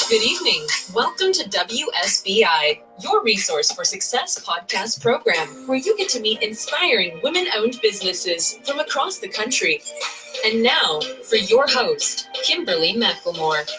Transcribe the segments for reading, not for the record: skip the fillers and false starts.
Good evening. Welcome to WSBI, your resource for success podcast program, where you get to meet inspiring women-owned businesses from across the country. And now, for your host, Kimberly McLemore.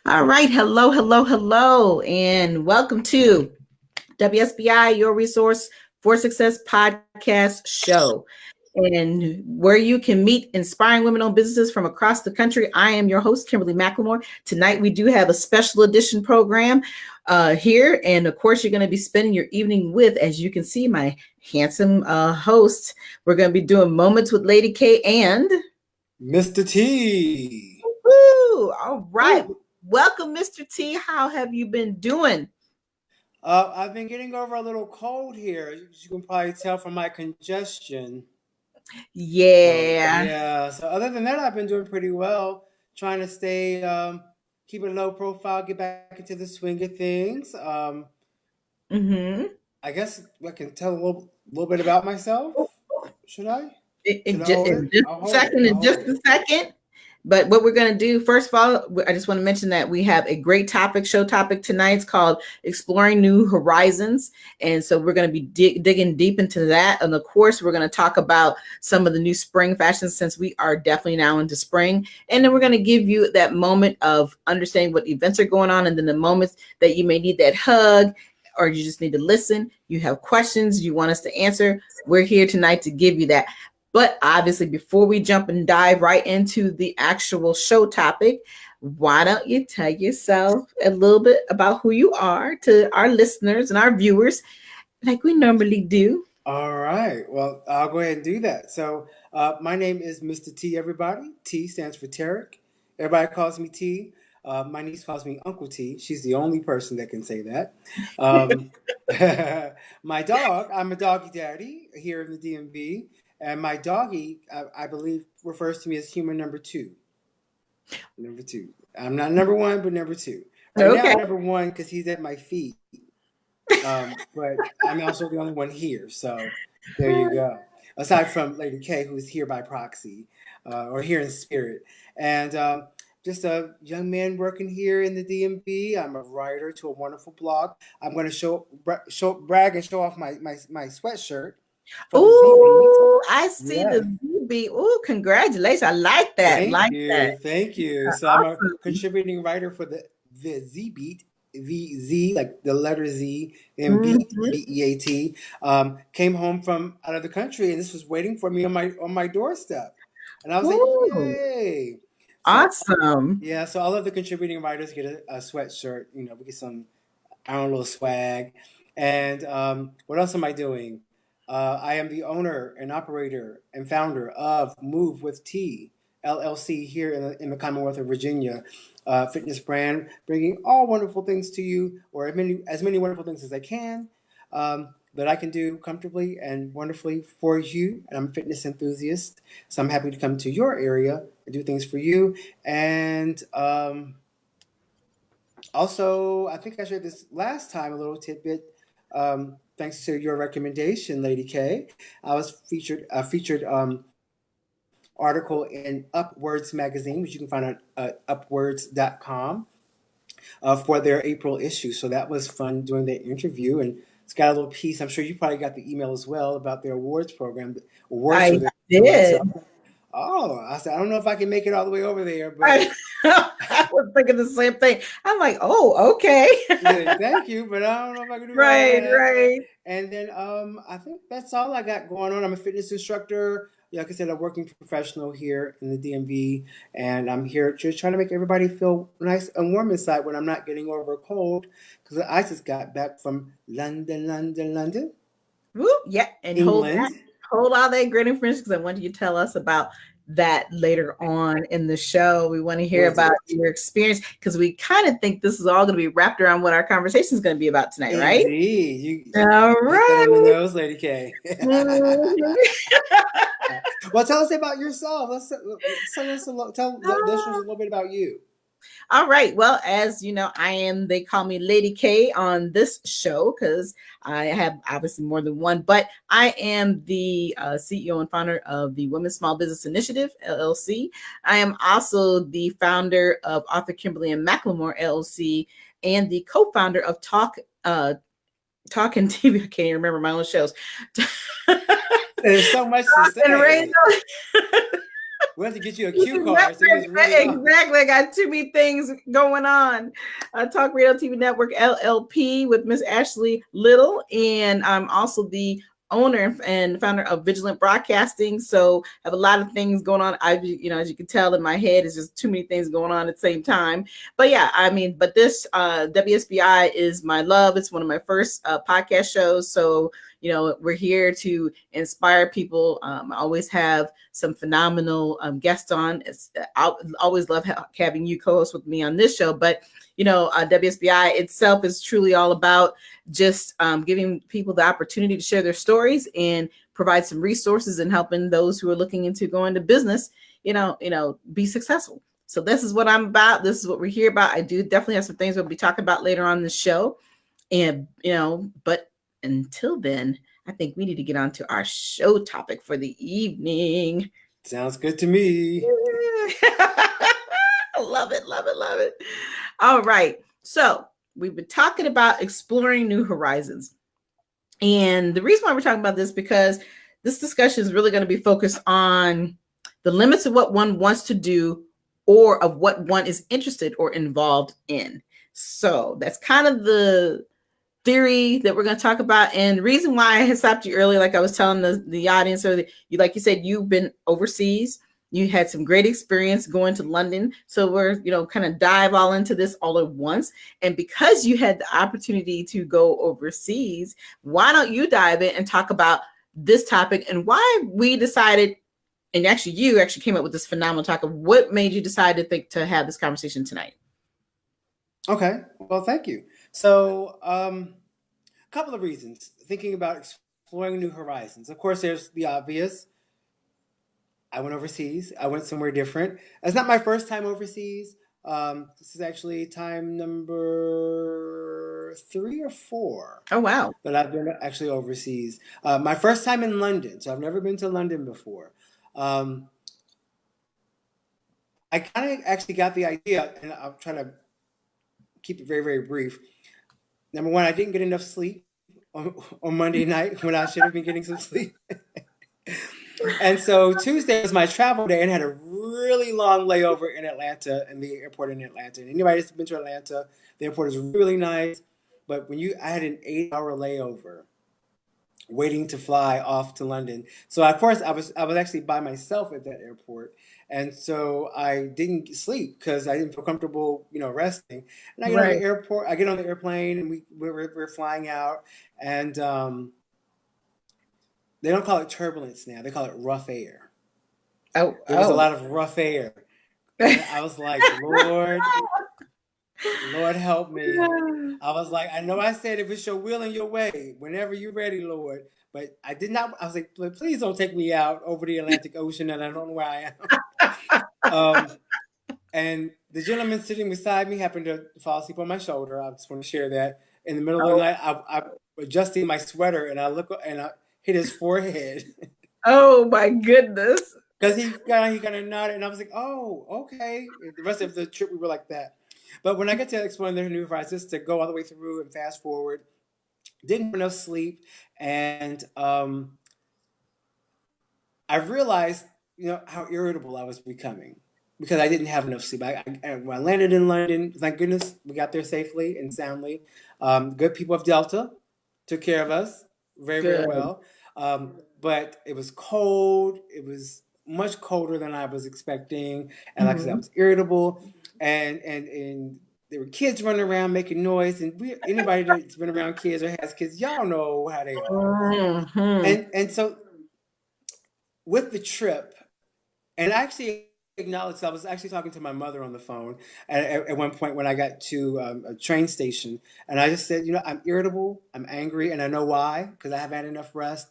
All right. Hello, and welcome to WSBI, your resource for success podcast show, and where you can meet inspiring women-owned businesses from across the country. I am your host, Kimberly McLemore. Tonight, we do have a special edition program here, and of course, you're going to be spending your evening with, as you can see, my handsome host. We're going to be doing Moments with Lady K and Mr. T. Woo! All right. Ooh. Welcome, Mr. T. How have you been doing? I've been getting over a little cold here. As you can probably tell from my congestion. Yeah. So other than that, I've been doing pretty well. Trying to stay, keep a low profile, get back into the swing of things. I guess I can tell a little bit about myself. Should I? In just a second. But what we're going to do, first of all, I just want to mention that we have a great show topic tonight. It's called Exploring New Horizons. And so we're going to be digging deep into that. And of course, we're going to talk about some of the new spring fashions, since we are definitely now into spring. And then we're going to give you that moment of understanding what events are going on, and then the moments that you may need that hug, or you just need to listen. You have questions you want us to answer. We're here tonight to give you that. But obviously, before we jump and dive right into the actual show topic, why don't you tell yourself a little bit about who you are to our listeners and our viewers, like we normally do? All right. Well, I'll go ahead and do that. So my name is Mr. T, everybody. T stands for Tarek. Everybody calls me T. My niece calls me Uncle T. She's the only person that can say that. My dog, I'm a doggy daddy here in the DMV. And my doggy, I believe, refers to me as human number two. Number two. I'm not number one, but number two. Right now, I'm number one because he's at my feet. But I'm also the only one here. So there you go. Aside from Lady K, who's here by proxy or here in spirit. And just a young man working here in the DMV. I'm a writer to a wonderful blog. I'm going to brag and show off my sweatshirt. Oh, I see the ZB. Oh, congratulations. I like that. Thank you. So awesome. I'm a contributing writer for the Z Beat, like the letter Z and Beat, B-E-A-T. Came home from out of the country, and this was waiting for me on my doorstep. And I was like, yay. Awesome. So all of the contributing writers get a sweatshirt. We get some, little swag. And what else am I doing? I am the owner and operator and founder of Move with T, LLC here in the Commonwealth of Virginia, fitness brand, bringing all wonderful things to you, or as many wonderful things as I can, that I can do comfortably and wonderfully for you. And I'm a fitness enthusiast, so I'm happy to come to your area and do things for you. And also, I think I shared this last time, a little tidbit. Thanks to your recommendation, Lady K, I was featured article in Upwards magazine, which you can find on upwards.com for their April issue. So that was fun doing that interview, and it's got a little piece. I'm sure you probably got the email as well about their awards program. I did. I said, I don't know if I can make it all the way over there, but I was thinking the same thing. I'm like, oh, okay. Thank you, but I don't know if I can do right. And then I think that's all I got going on. I'm a fitness instructor. Like I said, a working professional here in the DMV, and I'm here just trying to make everybody feel nice and warm inside when I'm not getting over a cold, because I just got back from London. Woo, yeah, and England. Hold all that great information, because I want you to tell us about that later on in the show. We want to hear about your experience, because we kind of think this is all going to be wrapped around what our conversation is going to be about tonight, right? Indeed. All right. You know, Lady K. Well, tell us about yourself. Tell listeners a little bit about you. All right. Well, as you know, they call me Lady K on this show because I have obviously more than one, but I am the CEO and founder of the Women's Small Business Initiative, LLC. I am also the founder of Author Kimberly and McLemore, LLC, and the co-founder of Talk and TV. I can't even remember my own shows. There's so much to say. We have to get you a cue card. So exactly. I got too many things going on. Talk Radio TV Network LLP with Miss Ashley Little. And I'm also the owner and founder of Vigilant Broadcasting. So I have a lot of things going on. As you can tell in my head, it's just too many things going on at the same time. But yeah, but this WSBI is my love. It's one of my first podcast shows. So we're here to inspire people. I always have some phenomenal guests on. I always love having you co-host with me on this show. But, WSBI itself is truly all about just giving people the opportunity to share their stories and provide some resources and helping those who are looking into going to business, be successful. So this is what I'm about. This is what we're here about. I do definitely have some things we'll be talking about later on in the show. And, but until then, I think we need to get on to our show topic for the evening. Sounds good to me. Love it, love it, love it. All right. So we've been talking about exploring new horizons. And the reason why we're talking about this, because this discussion is really going to be focused on the limits of what one wants to do or of what one is interested or involved in. So that's kind of the theory that we're going to talk about. And the reason why I had stopped you earlier, like I was telling the audience earlier, like you said, you've been overseas. You had some great experience going to London. So we're, kind of dive all into this all at once. And because you had the opportunity to go overseas, why don't you dive in and talk about this topic and why we decided, and actually you actually came up with this phenomenal topic. What made you decide to have this conversation tonight? Okay. Well, thank you. So a couple of reasons. Thinking about exploring new horizons. Of course, there's the obvious. I went overseas. I went somewhere different. It's not my first time overseas. This is actually time number 3 or 4. Oh, wow. That I've been actually overseas. My first time in London. So I've never been to London before. I kind of actually got the idea, and I'm trying to keep it very, very brief. Number one, I didn't get enough sleep on Monday night when I should have been getting some sleep. And so Tuesday was my travel day and had a really long layover in Atlanta, in the airport in Atlanta. And anybody that's been to Atlanta, the airport is really nice. But I had an 8-hour layover waiting to fly off to London. So of course I was actually by myself at that airport. And so I didn't sleep because I didn't feel comfortable, resting. And I get on the airport, I get on the airplane and we're flying out. And they don't call it turbulence now. They call it rough air. There was a lot of rough air. And I was like, Lord help me. I was like, I know I said if it's your will and your way, whenever you're ready, Lord. But I did not. I was like, please don't take me out over the Atlantic Ocean and I don't know where I am. And the gentleman sitting beside me happened to fall asleep on my shoulder. I just want to share that. In the middle of the night, I'm adjusting my sweater and I look and I hit his forehead. Oh my goodness. Because he kind of nodded and I was like, oh, okay. The rest of the trip we were like that. But when I get to exploring the new horizons, to go all the way through and fast forward, didn't have enough sleep. And I realized, how irritable I was becoming because I didn't have enough sleep. When I landed in London, thank goodness we got there safely and soundly. Good people of Delta took care of us very, very well. But it was cold. It was much colder than I was expecting. And like I said, I was irritable. And there were kids running around making noise. And anybody that's been around kids or has kids, y'all know how they are. And so with the trip, and I actually acknowledged, I was actually talking to my mother on the phone at one point when I got to a train station. And I just said, I'm irritable, I'm angry, and I know why, because I haven't had enough rest.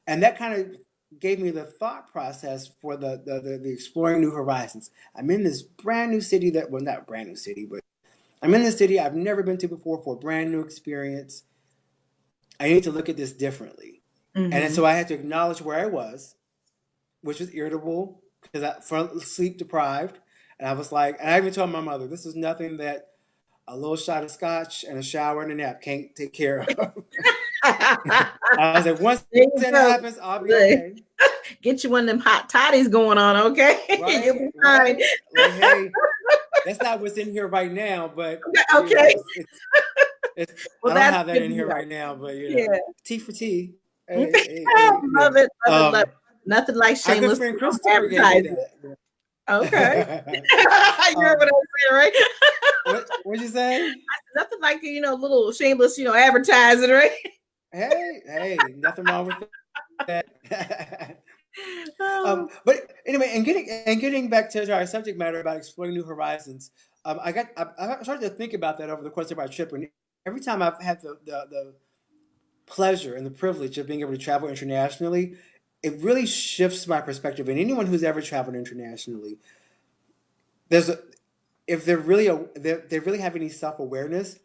And that kind of gave me the thought process for the exploring new horizons. I'm in this brand new city not brand new city, but I'm in this city I've never been to before for a brand new experience. I need to look at this differently. And then, so I had to acknowledge where I was, which was irritable because I sleep deprived. And I was like, and I even told my mother, this is nothing that a little shot of scotch and a shower and a nap can't take care of. I was like, once that happens, I'll be okay. Get you one of them hot toddies going on, okay? Right, You'll be fine. right. Like, hey, that's not what's in here right now, but okay. It's I don't have that in here right now, but tea for tea. Hey, love it. Love it. Nothing like shameless. Our good friend Christopher gave me that. Okay. You heard what I was saying, right? What'd you say? Nothing like, little shameless, advertising, right? Hey, nothing wrong with that. But anyway, and getting back to our subject matter about exploring new horizons, I started to think about that over the course of our trip, and every time I've had the pleasure and the privilege of being able to travel internationally, it really shifts my perspective. And anyone who's ever traveled internationally, if they really have any self-awareness,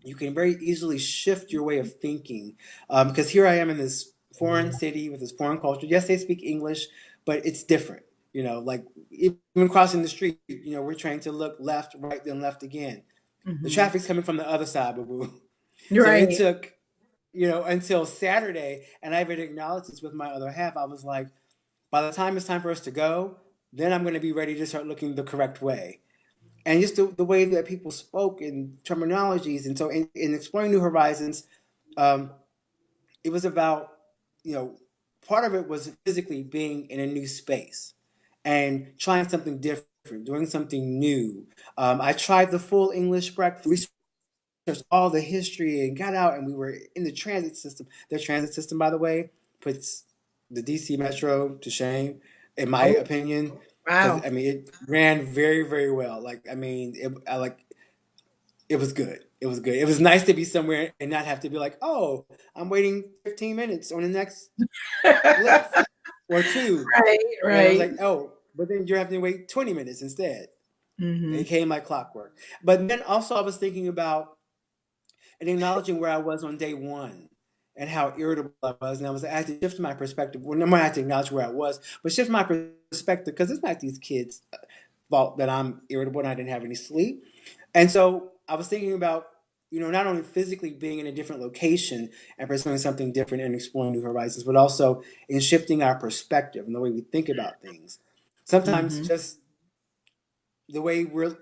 you can very easily shift your way of thinking. Because here I am in this foreign city with this foreign culture. Yes, they speak English, but it's different. Like even crossing the street, we're trained to look left, right, then left again. The traffic's coming from the other side, boo-boo. Right. So it took, until Saturday, and I even acknowledged this with my other half. I was like, by the time it's time for us to go, then I'm going to be ready to start looking the correct way. And just the way that people spoke and terminologies. And so in exploring new horizons, it was about, part of it was physically being in a new space and trying something different, doing something new. I tried the full English breakfast, researched all the history, and got out, and we were in the transit system. Their transit system, by the way, puts the DC Metro to shame, in my opinion. Wow. I mean, it ran very, very well. It was good. It was good. It was nice to be somewhere and not have to be like, oh, I'm waiting 15 minutes on the next lift or two. Right. And I was like, oh, but then you're having to wait 20 minutes instead. It came like clockwork. But then also I was thinking about and acknowledging where I was on day one and how irritable I was. And I had to shift my perspective. Well, no more I had to acknowledge where I was, but shift my perspective because it's not these kids' fault that I'm irritable and I didn't have any sleep. And so I was thinking about, not only physically being in a different location and pursuing something different and exploring new horizons, but also in shifting our perspective and the way we think about things. Sometimes just the way we're,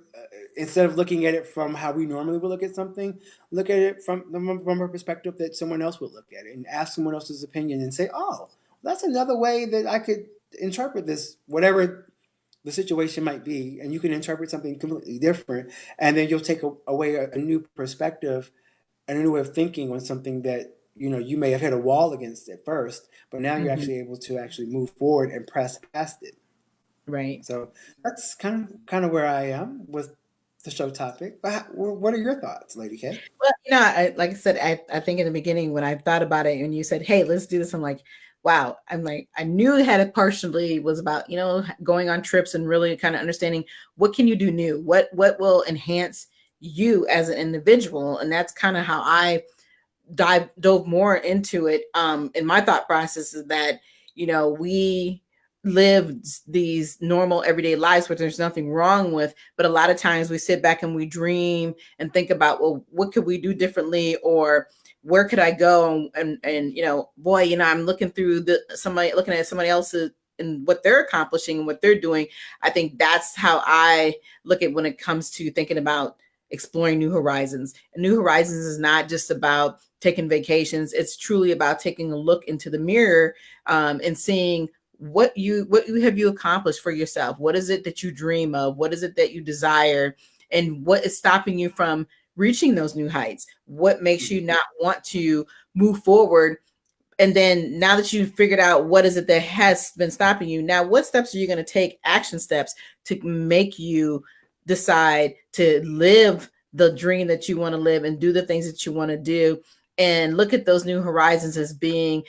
instead of looking at it from how we normally would look at something, look at it from a perspective that someone else would look at it and ask someone else's opinion and say, oh, that's another way that I could interpret this, whatever the situation might be, and you can interpret something completely different, and then you'll take away a new perspective and a new way of thinking on something that you may have hit a wall against at first, but now you're actually able to actually move forward and press past it. Right. So that's kind of where I am with the show topic. What are your thoughts, Lady K? Well, like I said, I think in the beginning when I thought about it and you said, hey, let's do this, I'm like, wow. I'm like, I knew it partially was about, going on trips and really kind of understanding what can you do new? What will enhance you as an individual? And that's kind of how I dove more into it. In my thought process is that, we live these normal everyday lives, which there's nothing wrong with, but a lot of times we sit back and we dream and think about, well, what could we do differently, or where could I go? And boy, I'm looking through looking at somebody else's and what they're accomplishing and what they're doing. I think that's how I look at when it comes to thinking about exploring new horizons. And new horizons is not just about taking vacations. It's truly about taking a look into the mirror and seeing what have you accomplished for yourself? What is it that you dream of? What is it that you desire? And what is stopping you from reaching those new heights? What makes you not want to move forward? And then now that you've figured out what is it that has been stopping you, now what steps are you going to take, action steps, to make you decide to live the dream that you want to live and do the things that you want to do, and look at those new horizons as being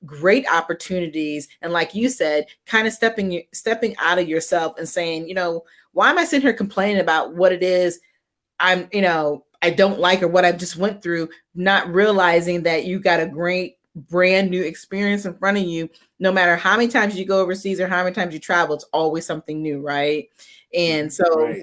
great opportunities. And like you said, kind of stepping out of yourself and saying, why am I sitting here complaining about what it is I don't like, or what I just went through, not realizing that you got a great brand new experience in front of you. No matter how many times you go overseas or how many times you travel, it's always something new, right? And so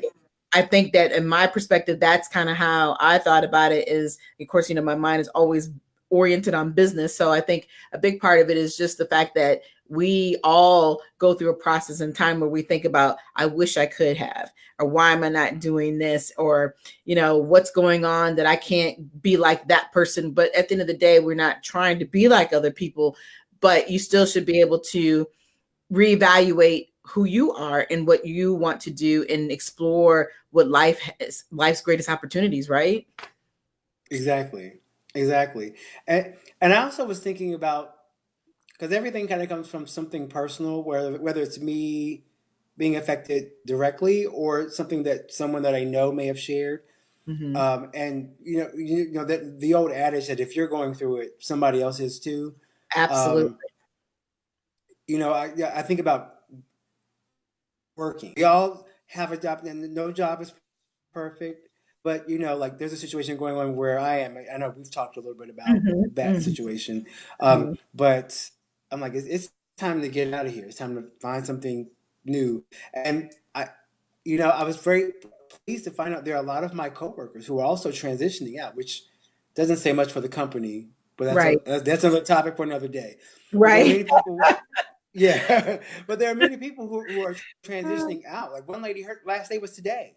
I think that in my perspective, that's kind of how I thought about it. Is, of course, my mind is always oriented on business. So I think a big part of it is just the fact that we all go through a process in time where we think about, I wish I could have, or why am I not doing this? Or, what's going on that I can't be like that person. But at the end of the day, we're not trying to be like other people, but you still should be able to reevaluate who you are and what you want to do and explore what life's greatest opportunities, right? Exactly. And I also was thinking about, because everything kind of comes from something personal, whether it's me being affected directly or something that someone that I know may have shared. Mm-hmm. And that the old adage that if you're going through it, somebody else is too. Absolutely. I think about working. We all have a job, and no job is perfect. But like there's a situation going on where I am. I know we've talked a little bit about Mm-hmm. that Mm-hmm. situation, Mm-hmm. but I'm like, it's time to get out of here. It's time to find something new. And I was very pleased to find out there are a lot of my coworkers who are also transitioning out, which doesn't say much for the company, but that's another topic for another day. But there are many people. Yeah, but there are many people who are transitioning out. Like one lady, her last day was today.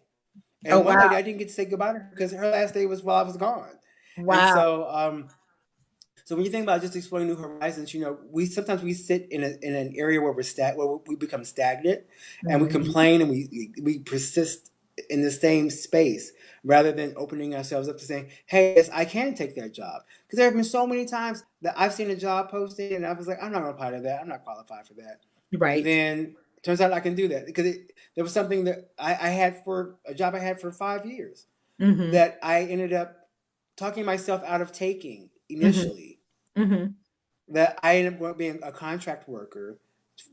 And one lady, I didn't get to say goodbye to her because her last day was while I was gone. Wow. And so when you think about just exploring new horizons, we sometimes sit in an area where we become stagnant, and we complain and we persist in the same space rather than opening ourselves up to saying, "Hey, yes, I can take that job." Because there have been so many times that I've seen a job posted and I was like, "I'm not going to apply to that. I'm not qualified for that." Right. And then it turns out I can do that because there was something that I had for a job I had for 5 years that I ended up talking myself out of taking initially. Mm-hmm. That I ended up being a contract worker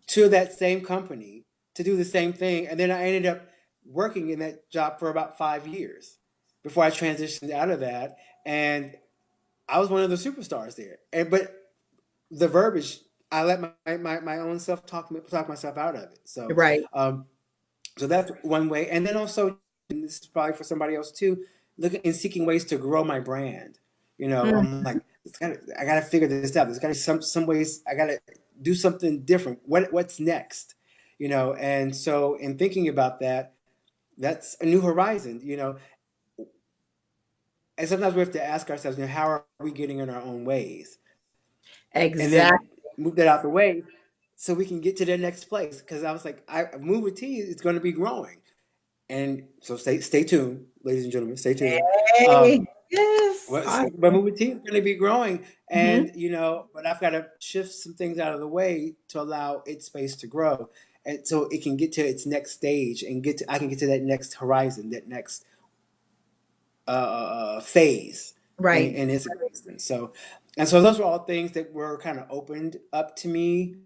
to that same company to do the same thing. And then I ended up working in that job for about 5 years before I transitioned out of that. And I was one of the superstars there. But the verbiage, I let my own self talk myself out of it. So, right. So that's one way. And then also, and this is probably for somebody else too, looking and seeking ways to grow my brand. I'm like, I gotta figure this out. There's gotta be some ways I gotta do something different. What's next? And so in thinking about that, that's a new horizon, and sometimes we have to ask ourselves, how are we getting in our own ways? Exactly. And then move that out the way so we can get to the next place. Because I was like, I move with T is going to be growing. And so stay tuned, ladies and gentlemen, stay tuned. Yes. But Movie T is going to be growing, and Mm-hmm. but I've got to shift some things out of the way to allow its space to grow, and so it can get to its next stage, and I can get to that next horizon, that next phase Right. in its existence. So those were all things that were kind of opened up to me,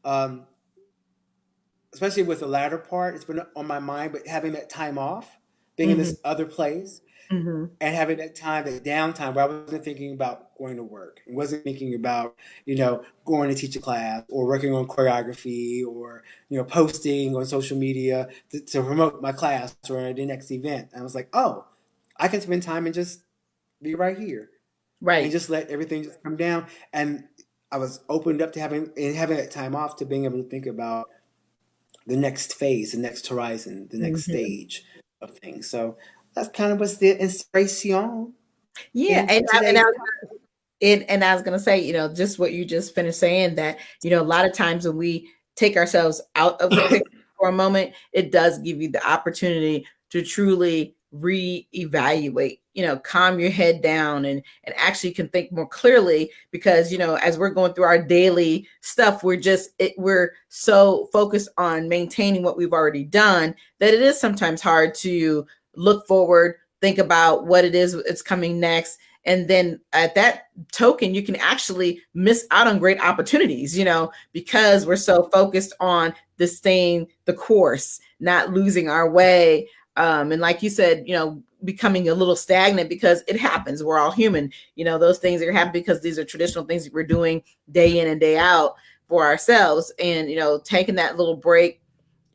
um, especially with the latter part. It's been on my mind, but having that time off, being in Mm-hmm. this other place. Mm-hmm. And having that downtime where I wasn't thinking about going to work, and wasn't thinking about, going to teach a class or working on choreography or, posting on social media to promote my class or the next event. And I was like, oh, I can spend time and just be right here and Right. just let everything just come down. And I was opened up to having that time off, to being able to think about the next phase, the next horizon, the next Mm-hmm. stage of things. So that's kind of what's the inspiration. Yeah. In And today's I was going to say, just what you just finished saying, that, a lot of times when we take ourselves out of the picture for a moment, it does give you the opportunity to truly reevaluate, calm your head down and actually can think more clearly, because, as we're going through our daily stuff, we're so focused on maintaining what we've already done that it is sometimes hard to look forward, think about what it is that's coming next, And then at that token, you can actually miss out on great opportunities, because we're so focused on this thing, the course, not losing our way. And like you said, becoming a little stagnant, because it happens. We're all human. Those things are happening because these are traditional things that we're doing day in and day out for ourselves. And, taking that little break,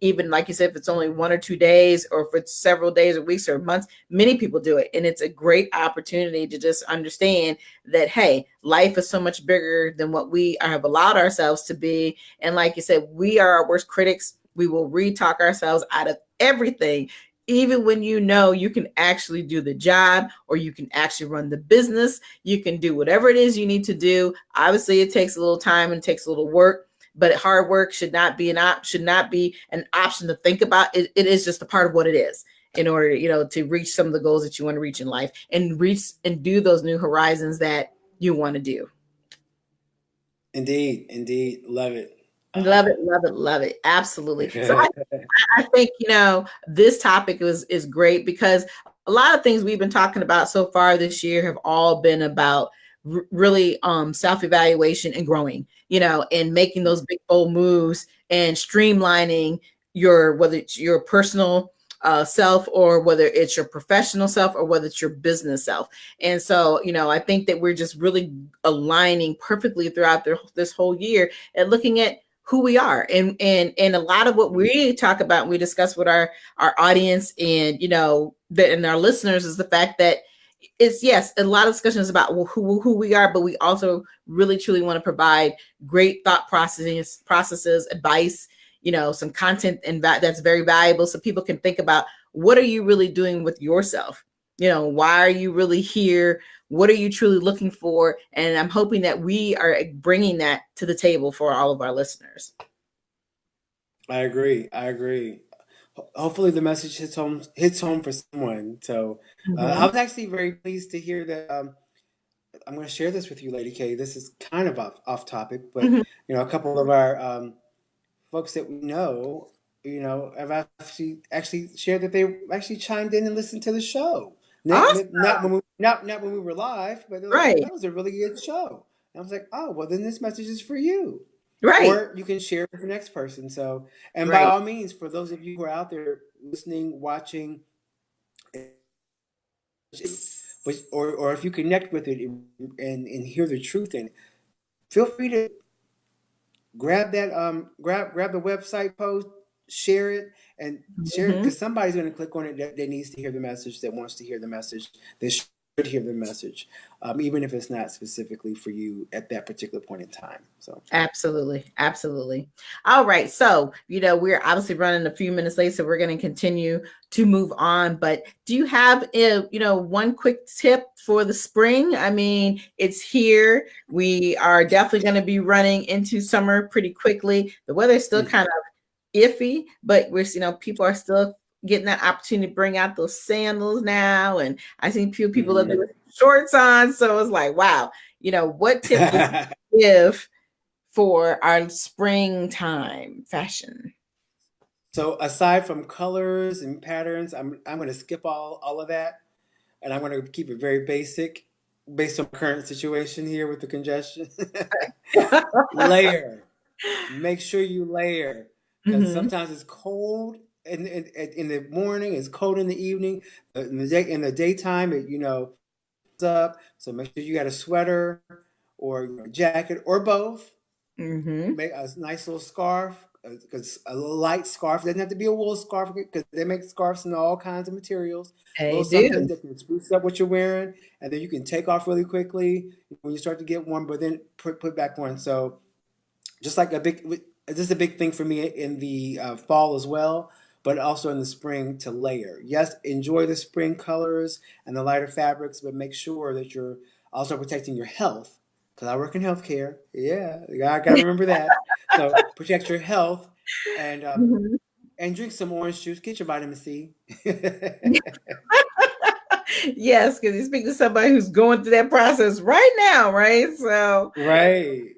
even like you said, if it's only 1 or 2 days, or if it's several days or weeks or months, many people do it. And it's a great opportunity to just understand that, hey, life is so much bigger than what we have allowed ourselves to be. And like you said, we are our worst critics. We will re-talk ourselves out of everything, even when you can actually do the job, or you can actually run the business. You can do whatever it is you need to do. Obviously, it takes a little time and takes a little work, but hard work should not be an option to think about. It is just a part of what it is, in order, to reach some of the goals that you want to reach in life, and do those new horizons that you want to do. Indeed. Love it. Love it. Absolutely. So I think, this topic is great, because a lot of things we've been talking about so far this year have all been about really self-evaluation and growing, and making those big bold moves and streamlining whether it's your personal self, or whether it's your professional self, or whether it's your business self. And so, I think that we're just really aligning perfectly throughout this whole year and looking at who we are. And a lot of what we talk about and we discuss with our audience and, and our listeners, is the fact that it's, yes, a lot of discussions about who we are, but we also really truly want to provide great thought processes, advice, some content that's very valuable, so people can think about, what are you really doing with yourself? Why are you really here? What are you truly looking for? And I'm hoping that we are bringing that to the table for all of our listeners. I agree. Hopefully the message hits home for someone. So I was actually very pleased to hear that. I'm going to share this with you, Lady K. This is kind of off topic, but a couple of our folks that we know, have actually shared that they actually chimed in and listened to the show. Awesome. Not when we were live, but they're like, right. That was a really good show. And I was like, oh, well, then this message is for you. Right. Or you can share it with the next person. So, and right. by all means, for those of you who are out there listening, watching, or if you connect with it and hear the truth in it, feel free to grab that grab the website post, share it, and share it, because somebody's going to click on it that needs to hear the message, that wants to hear the message, that should hear the message, even if it's not specifically for you at that particular point in time. So absolutely. All right, so we're obviously running a few minutes late, so we're going to continue to move on. But do you have one quick tip for the spring? I mean, it's here. We are definitely going to be running into summer pretty quickly. The weather is still kind of iffy, but we're people are still getting that opportunity to bring out those sandals now. And I see a few people that with shorts on. So it's like, wow, what tip would you give for our springtime fashion? So aside from colors and patterns, I'm going to skip all of that, and I'm going to keep it very basic based on current situation here with the congestion. Layer. Make sure you layer, because sometimes it's cold in the morning, it's cold in the evening, in the daytime it's up. So make sure you got a sweater or a jacket or both. Make a nice little scarf, because a little light scarf doesn't have to be a wool scarf, because they make scarves in all kinds of materials. A little something that can spruce up what you're wearing, and then you can take off really quickly when you start to get warm, but then put back on. So just like this is a big thing for me in the fall as well, but also in the spring, to layer. Yes, enjoy the spring colors and the lighter fabrics, but make sure that you're also protecting your health, because I work in healthcare. Yeah, I got to remember that. So protect your health, and drink some orange juice. Get your vitamin C. Yes, because you speak to somebody who's going through that process right now, right? So right.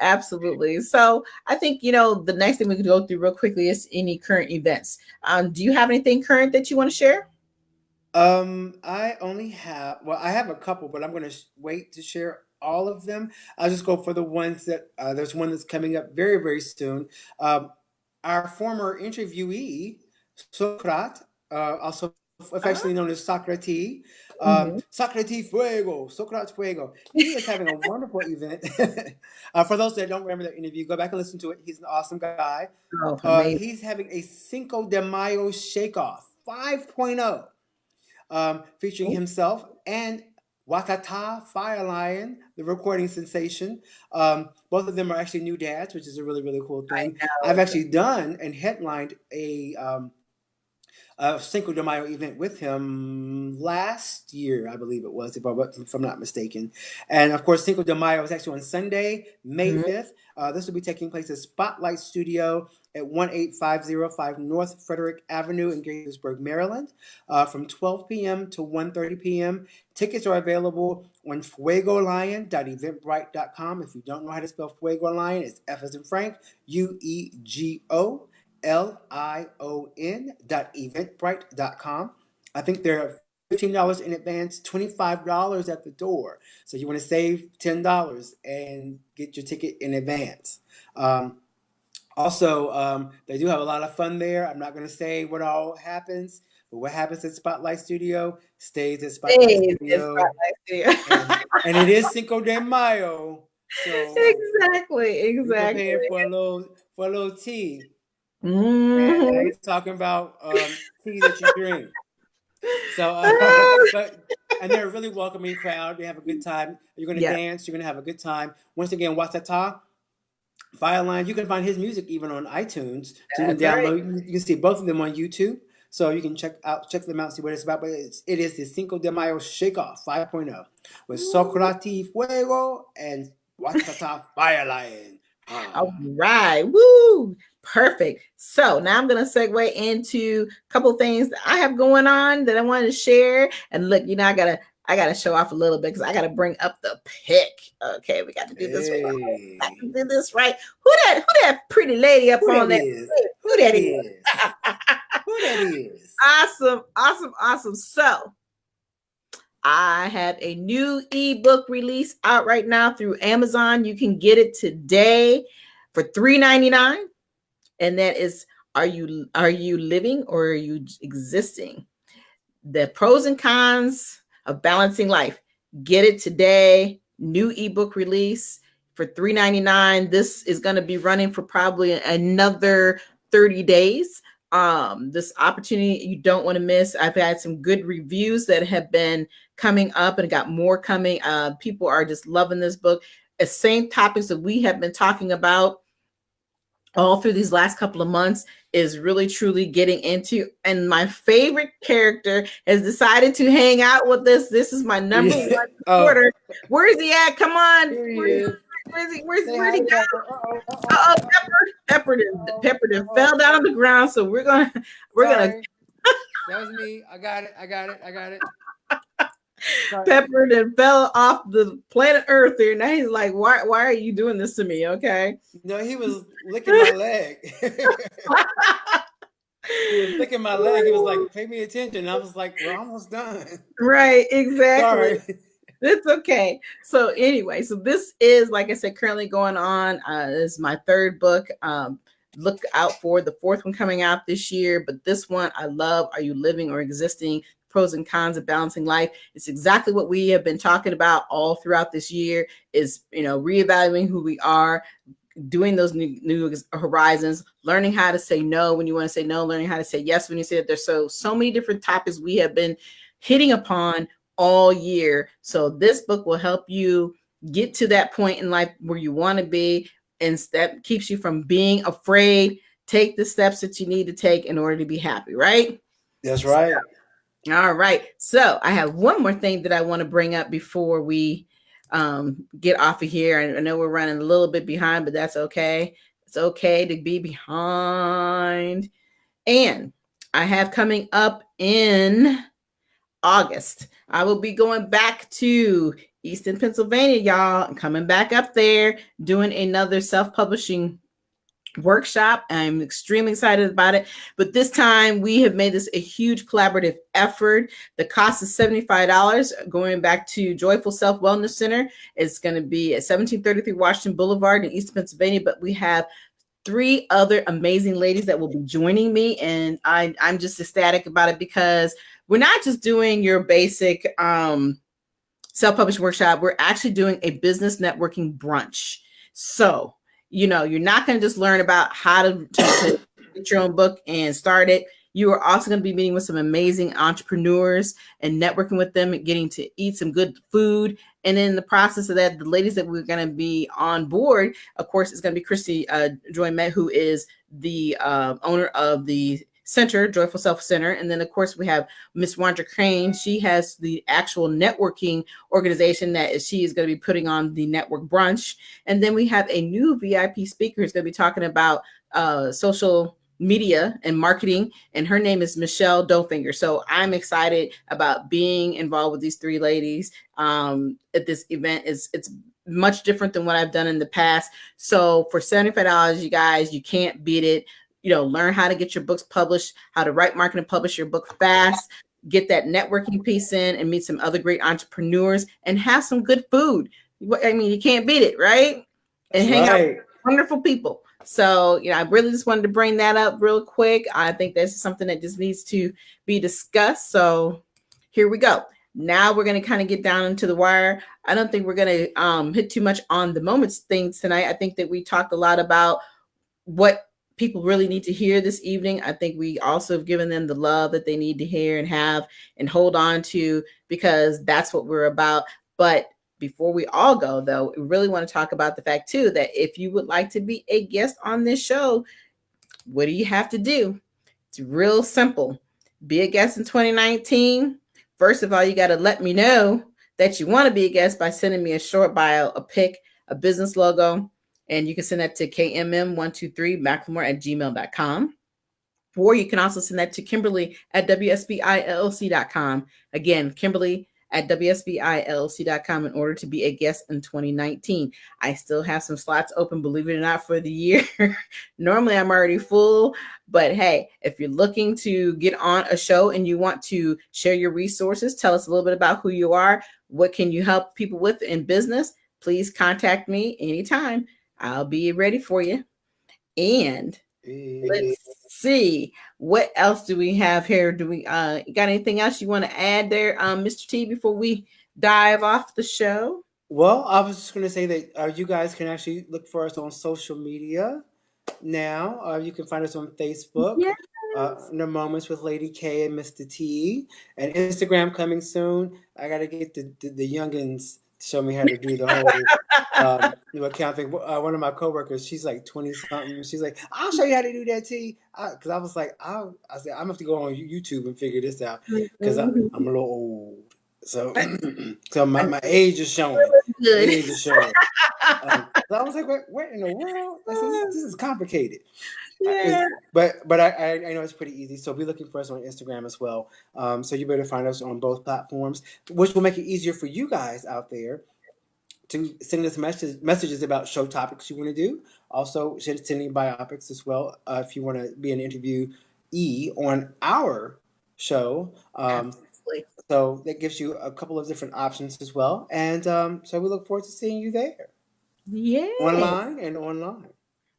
Absolutely. So I think, the next thing we could go through real quickly is any current events. Do you have anything current that you want to share? I only have, well, I have a couple, but I'm going to wait to share all of them. I'll just go for the ones that, there's one that's coming up very, very soon. Um, our former interviewee, Socrat, also affectionately known as Socrates, Mhm. Socrates Fuego, Socrates Fuego. He is having a wonderful event. For those that don't remember that interview, go back and listen to it. He's an awesome guy. Oh, amazing. He's having a Cinco de Mayo Shake Off 5.0. Featuring himself and Watata Fire Lion, the recording sensation. Both of them are actually new dads, which is a really, really cool thing. I've actually done and headlined a Cinco de Mayo event with him last year, I believe it was, if I'm not mistaken. And of course, Cinco de Mayo is actually on Sunday, May 5th. This will be taking place at Spotlight Studio at 18505 North Frederick Avenue in Gaithersburg, Maryland, from 12 p.m. to 1:30 p.m. Tickets are available on fuegolion.eventbrite.com. If you don't know how to spell Fuego Lion, it's F as in Frank, UEGOLION.eventbrite.com. I think they're $15 in advance, $25 at the door. So you want to save $10 and get your ticket in advance. Also, they do have a lot of fun there. I'm not going to say what all happens, but what happens at Spotlight Studio stays at Spotlight Studio. And it is Cinco de Mayo. So exactly. We're prepared for a little tea. Mm-hmm. And I ain't talking about tea that you drink. So, and they're a really welcoming crowd. They have a good time. You're going to dance. You're going to have a good time. Once again, Watata Fireline. You can find his music even on iTunes. So you can download. You can see both of them on YouTube. So you can check them out, see what it's about. But it is the Cinco de Mayo Shake Off 5.0 with Socrates Fuego and Watata Fireline. All right. Woo. Perfect. So now I'm going to segue into a couple of things that I have going on that I wanted to share. And look, I gotta show off a little bit because I gotta bring up the pic. Okay, we got to do this right. Got to do this right. Who that pretty lady up on that? Who that is? Who that is? Awesome. So I have a new ebook release out right now through Amazon. You can get it today for $3.99. And that is, are you living or are you existing? The pros and cons of balancing life. Get it today. New ebook release for $3.99. This is going to be running for probably another 30 days. This opportunity you don't want to miss. I've had some good reviews that have been coming up and got more coming. People are just loving this book. The same topics that we have been talking about all through these last couple of months is really truly getting into. And my favorite character has decided to hang out with us. This is my number one supporter. Where is he at? Come on. Here he is. Where'd he go? Pepper fell down on the ground. So we're gonna that was me. I got it. Peppered and fell off the planet Earth there. Now he's like, why are you doing this to me? Okay. No, he was licking my leg. He was licking my leg. He was like, pay me attention. I was like, we're almost done. Right, exactly. Sorry. It's okay. So anyway, so this is, like I said, currently going on. This is my third book. Look out for the fourth one coming out this year. But this one I love. Are you living or existing? Pros and cons of balancing life. It's exactly what we have been talking about all throughout this year is, reevaluating who we are, doing those new horizons, learning how to say no when you want to say no, learning how to say yes when you say that. There's so many different topics we have been hitting upon all year. So this book will help you get to that point in life where you want to be, and that keeps you from being afraid. Take the steps that you need to take in order to be happy, right? That's right. All right. So I have one more thing that I want to bring up before we get off of here. I know we're running a little bit behind, but that's okay. It's okay to be behind. And I have coming up in August, I will be going back to Easton, Pennsylvania, y'all. I'm coming back up there doing another self-publishing workshop. I'm extremely excited about it. But this time we have made this a huge collaborative effort. The cost is $75. Going back to Joyful Self Wellness Center, it's going to be at 1733 Washington Boulevard in East Pennsylvania. But we have 3 other amazing ladies that will be joining me, and I'm just ecstatic about it because we're not just doing your basic self-published workshop. We're actually doing a business networking brunch. So, you're not going to just learn about how to get your own book and start it. You are also going to be meeting with some amazing entrepreneurs and networking with them and getting to eat some good food. And in the process of that, the ladies that we're going to be on board, of course, is going to be Christy Joy-Met, who is the owner of the center, Joyful Self Center. And then, of course, we have Miss Wanda Crane. She has the actual networking organization that she is going to be putting on the network brunch. And then we have a new VIP speaker who's going to be talking about social media and marketing, and her name is Michelle Dofinger. So I'm excited about being involved with these 3 ladies at this event. It's much different than what I've done in the past. So for $75, you guys, you can't beat it. Learn how to get your books published, how to write, market, and publish your book fast, get that networking piece in, and meet some other great entrepreneurs and have some good food. I mean, you can't beat it, right? And hang out with wonderful people. So, I really just wanted to bring that up real quick. I think that's something that just needs to be discussed. So here we go. Now we're going to kind of get down into the wire. I don't think we're going to hit too much on the moments things tonight. I think that we talked a lot about what people really need to hear this evening. I think we also have given them the love that they need to hear and have and hold on to, because that's what we're about. But before we all go, though, we really want to talk about the fact, too, that if you would like to be a guest on this show, what do you have to do? It's real simple. Be a guest in 2019. First of all, you got to let me know that you want to be a guest by sending me a short bio, a pic, a business logo, and you can send that to kmm123McLemore@gmail.com. Or you can also send that to Kimberly at WSBILLC.com. Again, Kimberly at WSBILLC.com in order to be a guest in 2019. I still have some slots open, believe it or not, for the year. Normally, I'm already full. But hey, if you're looking to get on a show and you want to share your resources, tell us a little bit about who you are, what can you help people with in business, please contact me anytime. I'll be ready for you. And let's see, what else do we have here? Do we got anything else you want to add there, Mr. T, before we dive off the show? Well, I was just going to say that you guys can actually look for us on social media now. You can find us on Facebook. Yes. The Moments with Lady K and Mistah T, and Instagram coming soon. I got to get the youngins show me how to do the whole account thing. One of my coworkers, she's like 20 something. She's like, "I'll show you how to do that, T." Because I was like, I said, I'm gonna have to go on YouTube and figure this out because I'm a little old. So, so my age is showing. My age is showing. So I was like, what in the world? This is complicated. Yeah. But I know it's pretty easy. So be looking for us on Instagram as well. So you better find us on both platforms, which will make it easier for you guys out there to send us messages about show topics you want to do. Also, sending biopics as well if you want to be an interviewee on our show. So that gives you a couple of different options as well. And so we look forward to seeing you there. Yeah. Online.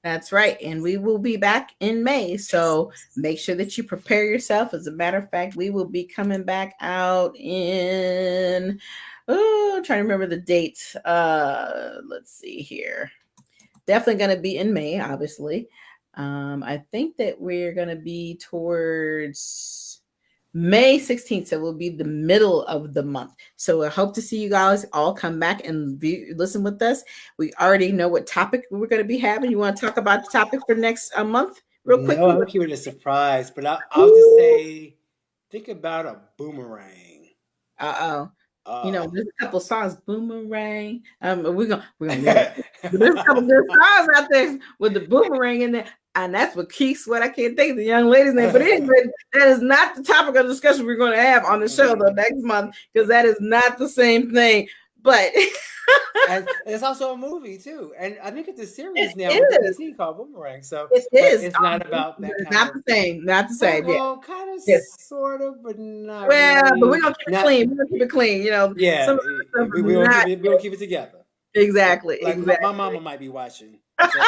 That's right. And we will be back in May. So make sure that you prepare yourself. As a matter of fact, we will be coming back out in, trying to remember the date. Let's see here. Definitely going to be in May, obviously. I think that we're going to be towards May 16th, so it will be the middle of the month. So I hope to see you guys all come back and listen with us. We already know what topic we're going to be having. You want to talk about the topic for next month real quick? No, I'm keeping it a surprise, but I'll just say, think about a boomerang. There's a couple songs, Boomerang. We're gonna there's a couple good songs out there with the boomerang in there. And that's what Keith Sweat. I can't think of the young lady's name, but anyway, that is not the topic of discussion we're going to have on the show though next month, because that is not the same thing. But And it's also a movie too, and I think it's a series now It with is. DC called Boomerang. So, It but is. it's not about that It's kind not of. the same. Not the same. Yeah. Well, kind of, Yes. sort of, but not Well, but we're really. gonna keep it Not. clean. We're gonna keep it clean. You know, some Yeah, of the stuff we is don't keep not it. We don't keep it together. exactly. Like my mama might be watching. So.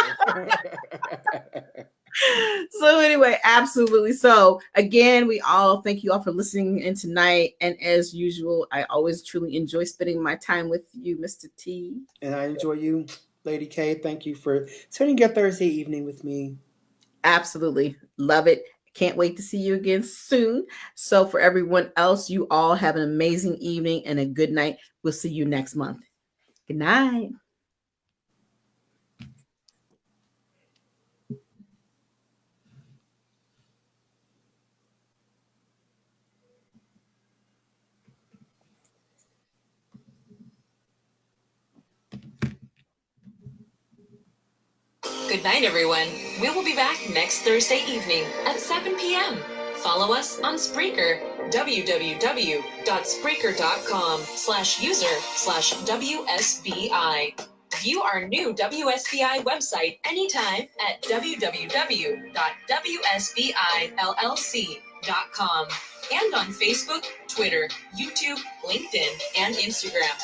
So anyway, absolutely. So again, we all thank you all for listening in tonight. And as usual, I always truly enjoy spending my time with you, Mr. T. And I enjoy you, Lady K. Thank you for spending your Thursday evening with me. Absolutely. Love it. Can't wait to see you again soon. So for everyone else, you all have an amazing evening and a good night. We'll see you next month. Good night. Good night, everyone. We will be back next Thursday evening at 7 p.m. Follow us on Spreaker, www.spreaker.com/user/WSBI. View our new WSBI website anytime at www.wsbillc.com and on Facebook, Twitter, YouTube, LinkedIn, and Instagram.